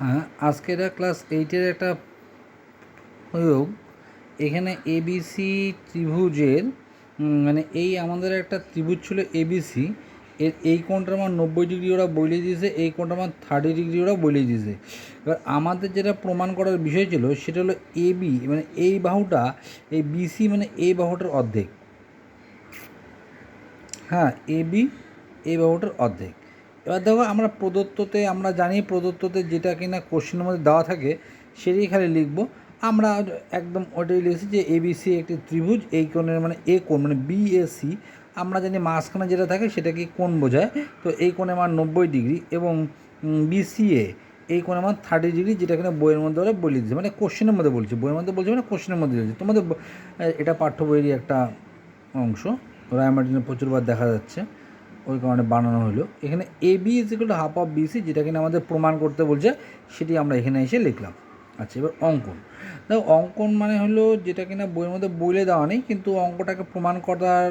হ্যাঁ, আজকের ক্লাস 8-এর একটা প্রয়োগ। এখানে এবিসি ত্রিভুজের মানে এই আমাদের একটা ত্রিভুজ ছিল এবিসি, এর এই কোণটার মান 90 ডিগ্রি ওরা বলে দিয়েছে, এই কোণটার মান 30 ডিগ্রি ওরা বলে দিয়েছে। এবার আমাদের যেটা প্রমাণ করার বিষয় ছিল সেটা হলো এবি মানে এই বাহুটা, এই বিসি মানে এই বাহুটার অর্ধেক। হ্যাঁ, এবি এই বাহুটার অর্ধেক। এবার দেখো আমরা প্রদত্ততে আমরা জানি প্রদত্ততে যেটা কিনা কোশ্চেনের মধ্যে দেওয়া থাকে সেটাই খালি লিখবো। আমরা একদম ওটাই লিখেছি যে এবিসি একটি ত্রিভুজ, এই কোণের মানে এ কোণ মানে বিএসি। আমরা জানি মাঝখানে যেটা থাকে সেটাকে কোণ বোঝায়। তো এই কোণের মান 90 ডিগ্রি এবং বিসিএ এই কোণের মান 30 ডিগ্রি, যেটা কিনা বইয়ের মধ্যে ওরা বলে দিচ্ছে, মানে কোশ্চেনের মধ্যে বলছে, বইয়ের মধ্যে বলছে মানে কোশ্চেনের মধ্যে বলছে। তোমাদের এটা পাঠ্য বইয়েরই একটা অংশ, রায়মার্টিনে প্রচুরবার দেখা যাচ্ছে, ওই কারণে বানানো হলো। এখানে A B is equal to half of BC, যেটা কিনা আমাদের প্রমাণ করতে বলছে, সেটি আমরা এখানে এসে লিখলাম। আচ্ছা, এবার অঙ্কন। দেখো অঙ্কন মানে হলো যেটা কিনা বইয়ের মধ্যে বইলে দেওয়া নেই, কিন্তু অঙ্কটাকে প্রমাণ করার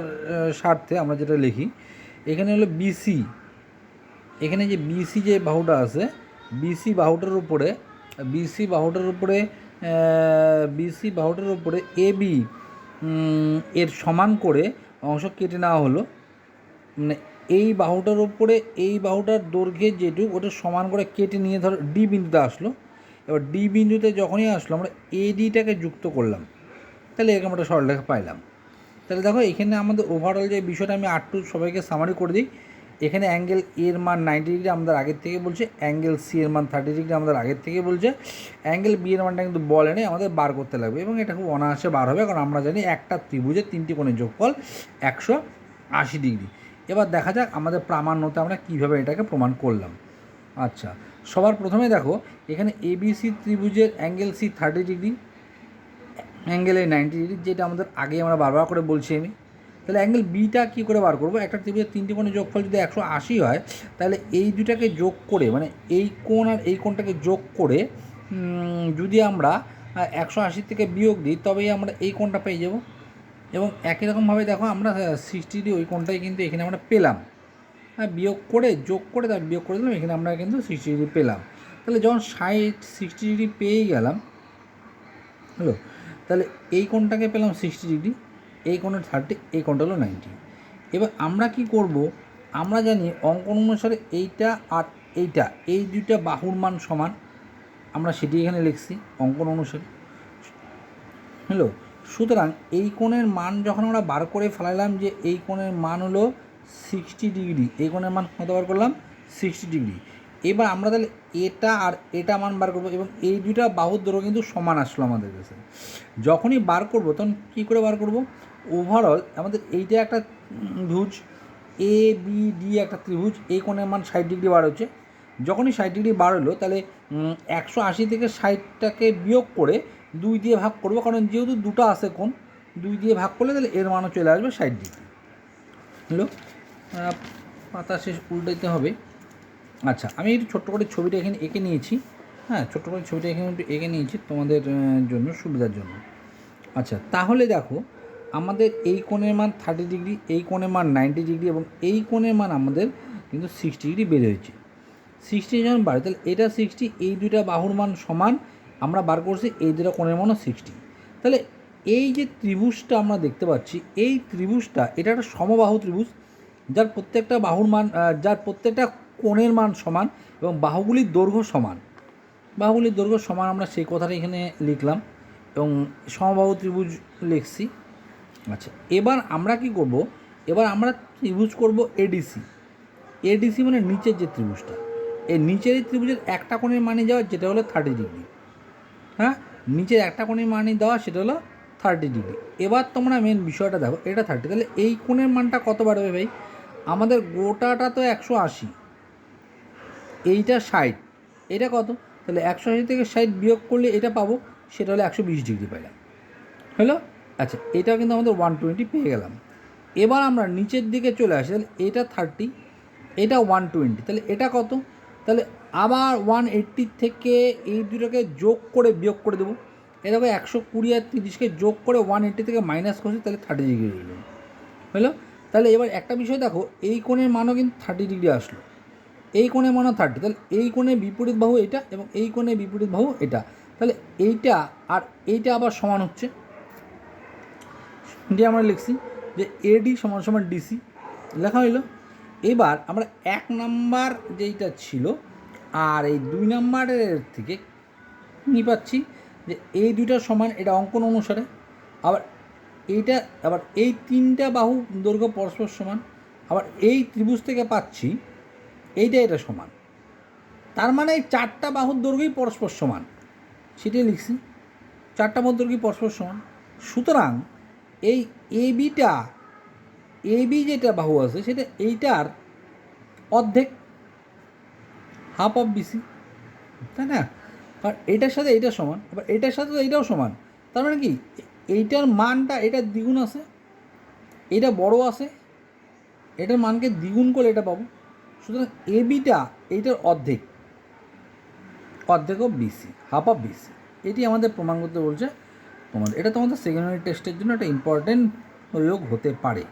স্বার্থে আমরা যেটা লিখি এখানে হলো বিসি। এখানে যে বিসি যে বাহুটা আছে, বিসি বাহুটার উপরে বিসি বাহুটার উপরে বিসি বাহুটার উপরে এ বি এর সমান করে অংশ কেটে নেওয়া হলো। মানে এই বাহুটার উপরে এই বাহুটার দৈর্ঘ্যের যেটুকু ওটা সমান করে কেটে নিয়ে ধরো ডি বিন্দুতে আসলো। এবার ডি বিন্দুতে যখনই আসলো আমরা এডিটাকে যুক্ত করলাম, তাহলে এরকম একটা সরলরেখা পাইলাম। তাহলে দেখো এখানে আমাদের ওভারঅল যে বিষয়টা আমি আরটু সবাইকে সামারি করে দিই। এখানে অ্যাঙ্গেল এর মান 90 ডিগ্রি আমাদের আগের থেকে বলছে, অ্যাঙ্গেল সি এর মান 30 ডিগ্রি আমাদের আগের থেকে বলছে, অ্যাঙ্গেল বি এর মানটা কিন্তু বলেনি, আমাদের বার করতে লাগবে এবং এটা খুব অনায়াসে বার হবে, কারণ আমরা জানি একটা ত্রিভুজের 3টি কোণের যোগফল 180 ডিগ্রি। এবার দেখা যাক আমাদের প্রামাণ্যতে আমরা কীভাবে এটাকে প্রমাণ করলাম। আচ্ছা, সবার প্রথমে দেখো এখানে এবিসি ত্রিভুজের অ্যাঙ্গেল সি 30 ডিগ্রি, অ্যাঙ্গেল এই 90 ডিগ্রি, যেটা আমাদের আগে আমরা বারবার করে বলছি আমি। তাহলে অ্যাঙ্গেল বিটা কী করে বার করবো? একটা ত্রিভুজের 3টি কোণের যোগফল যদি 180 হয়, তাহলে এই দুটাকে যোগ করে মানে এই কোণ আর এই কোণটাকে যোগ করে যদি আমরা 180 থেকে বিয়োগ দিই, তবেই আমরা এই কোণটা পেয়ে যাব। এবং একই রকমভাবে দেখো আমরা 60 ডিগ্রি ওই কোণটাই কিন্তু এখানে আমরা পেলাম। হ্যাঁ, বিয়োগ করে যোগ করে তার বিয়োগ করে দিলাম, এখানে আমরা কিন্তু 60 ডিগ্রি পেলাম। তাহলে যখন 60 ডিগ্রি পেয়েই গেলাম, হলো, তাহলে এই কোণটাকে পেলাম 60 ডিগ্রি, এই কোণের 30, এই কোণটা হলো 90। এবার আমরা কি করব? আমরা জানি অঙ্কন অনুসারে এইটা আর এইটা এই দুইটা বাহুর মান সমান, আমরা সেটি এখানে লিখছি অঙ্কন অনুসারে। হলো, সুতরাং এই কোণের মান যখন আমরা বার করে ফেলাইলাম যে এই কোণের মান হলো 60 ডিগ্রি, এই কোণের মান কত বার করলাম? 60 ডিগ্রি। এবার আমরা তাহলে এটা আর এটা মান বার করবো এবং এই দুইটা বাহুর দৈর্ঘ্য কিন্তু সমান আসলো আমাদের কাছে। যখনই বার করবো তখন কী করে বার করব? ওভারঅল আমাদের এইটা একটা ত্রিভুজ এ বি ডি, একটা ত্রিভুজ, এই কোণের মান 60 ডিগ্রি বার হচ্ছে। যখনই 60 ডিগ্রি বার হলো, তাহলে 180 থেকে 60টাকে বিয়োগ করে 2 দিয়ে ভাগ করবো, কারণ যেহেতু দুটো আছে কোণ, 2 দিয়ে ভাগ করলে তাহলে এর মানও চলে আসবে 60 ডিগ্রি। হলো, পাতা শেষ উল্টাইতে হবে। আচ্ছা, আমি একটু ছোট্ট করে ছবিটা এখানে এঁকে নিয়েছি। হ্যাঁ, ছোট্ট করে ছবিটা এখানে একটু এঁকে নিয়েছি তোমাদের জন্য, সুবিধার জন্য। আচ্ছা, তাহলে দেখো আমাদের এই কোণের মান 30 ডিগ্রি, এই কোণের মান 90 ডিগ্রি এবং এই কোণের মান আমাদের কিন্তু 60 ডিগ্রি বের হয়েছে। 60 যখন বাড়ে তাহলে এটা 60, এই দুইটা বাহুর মান সমান, আমরা বার করছি এই দুটো কোণের মানও 60। তাহলে এই যে ত্রিভুজটা আমরা দেখতে পাচ্ছি, এই ত্রিভুজটা এটা একটা সমবাহু ত্রিভুজ, যার প্রত্যেকটা বাহুর মান যার প্রত্যেকটা কোণের মান সমান এবং বাহুগুলির দৈর্ঘ্য সমান। বাহুগুলির দৈর্ঘ্য সমান, আমরা সেই কথাটা এখানে লিখলাম এবং সমবাহু ত্রিভুজ লিখছি। আচ্ছা, এবার আমরা কি করব? এবার আমরা ত্রিভুজ করব এডিসি। এডিসি মানে নিচের যে ত্রিভুজটা, এই নিচের এই ত্রিভুজের একটা কোণের মানে যাওয়া যেটা হলো 30 ডিগ্রি। হ্যাঁ, নিচের একটা কোণের মানে দেওয়া সেটা হলো 30 ডিগ্রি। এবার তোমরা মেন বিষয়টা দেখো, এটা 30, তাহলে এই কোণের মানটা কত বাড়বে ভাই? আমাদের গোটাটা তো 180, এইটা 60, এটা কত? তাহলে 180 থেকে 60 বিয়োগ করলে এটা পাবো, সেটা হলো 120 ডিগ্রি পাইলাম। হলো, আচ্ছা, এটাও কিন্তু আমাদের 120 পেয়ে গেলাম। এবার আমরা নিচের দিকে চলে আসি, তাহলে এটা 30, এটা 120, তাহলে এটা কত? তাহলে আবার 180 থেকে এই দুটোকে যোগ করে বিয়োগ করে দেবো। এই দেখো 120 আর 30কে যোগ করে 180 থেকে মাইনাস করছি, তাহলে 30 ডিগ্রি হলো। তাহলে এবার একটা বিষয় দেখো, এই কোণের মানও কিন্তু 30 ডিগ্রি আসলো, এই কোণের মান 30, তাহলে এই কোণের বিপরীত বাহু এটা এবং এই কোণের বিপরীত বাহু এটা, তাহলে এইটা আর এইটা আবার সমান হচ্ছে। যে আমরা লিখছি যে এডি সমান সমান ডিসি লেখা হইল। এবার আমরা 1 নাম্বার যেইটা ছিল আর এই 2 নাম্বারের থেকে নিয়ে পাচ্ছি যে এই দুইটা সমান, এটা অঙ্কন অনুসারে। আবার এইটা, আবার এই 3টা বাহু দৈর্ঘ্য পরস্পর সমান, আবার এই ত্রিভুজ থেকে পাচ্ছি এইটা এটা সমান, তার মানে এই 4টা বাহুর দৈর্ঘ্যই পরস্পর সমান, সেটাই লিখছি 4টা বাহুর দৈর্ঘ্যই পরস্পর সমান। সুতরাং এই এবিটা, এবি যেটা বাহু আছে সেটা এইটার অর্ধেক, হাফ অফ বিসি, তাই না? কারণ এইটার সাথে এইটা সমান, আবার এইটার সাথে তো এইটাও সমান, তার মানে কি এইটার মানটা এটার দ্বিগুণ আছে, এটা বড় আছে, এটার মানকে দ্বিগুণ করে এটা পাবো। সুতরাং এবিটা এইটার অর্ধেক, অর্ধেক of BC, half of BC. এটি আমাদের প্রমাণ করতে বলছে তোমাদের। এটা তোমাদের সেকেন্ডারি টেস্টের জন্য একটা ইম্পর্টেন্ট প্রয়োগ হতে পারে।